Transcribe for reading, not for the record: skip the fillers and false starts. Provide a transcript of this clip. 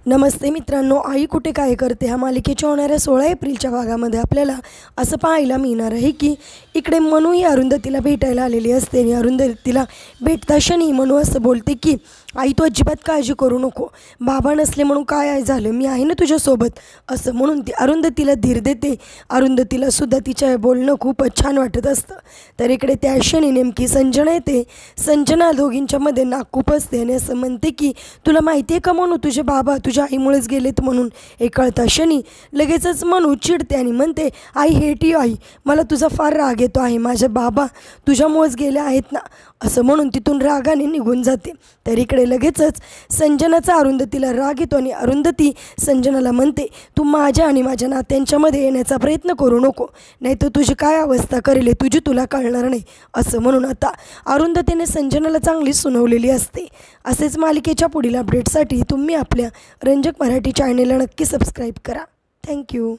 नमस्ते मित्रांनो, आई कुठे काय करते ह्या मालिकेच्या होणाऱ्या 16 एप्रिलच्या भागामध्ये आपल्याला असं पाहायला मिळणार आहे की इकडे मनू ही अरुंधतीला भेटायला आलेली असते आणि अरुंधतीला भेटता क्षणी मनू असं बोलते की आई तू अजिबात काळजी करू नको, बाबा नसले म्हणून काय झालं, मी आहे ना तुझ्यासोबत असं म्हणून ती अरुंधतीला धीर देते. अरुंधतीला सुद्धा तिच्या बोलणं खूपच छान वाटत असतं. तर इकडे त्या क्षणी नेमकी संजना येते. संजना दोघींच्यामध्ये नाक खुपसते आणि असं म्हणते की तुला माहिती आहे का मनू, तुझे बाबा तुझ्या आईमुळेच गेलेत म्हणून. हे कळता क्षणी लगेचच मनू चिडते आणि म्हणते आई हेट यू आई, मला तुझा फार राग येतो आहे, माझे बाबा तुझ्यामुळेच गेले आहेत ना असं म्हणून तिथून रागाने निघून जाते. तर इकडे लगेचच संजनाचा अरुंधतीला राग येतो आणि अरुंधती संजनाला म्हणते तू माझ्या आणि माझ्या नात्यांच्यामध्ये येण्याचा प्रयत्न करू नको, नाही तर तुझी काय अवस्था करेल तुझी तुला कळणार नाही असं म्हणून आता अरुंधतीने संजनाला चांगली सुनावलेली असते. असेच मालिकेच्या पुढील अपडेटसाठी तुम्ही आपल्या रंजक मराठी चॅनेलला नक्की सबस्क्राईब करा. थँक्यू.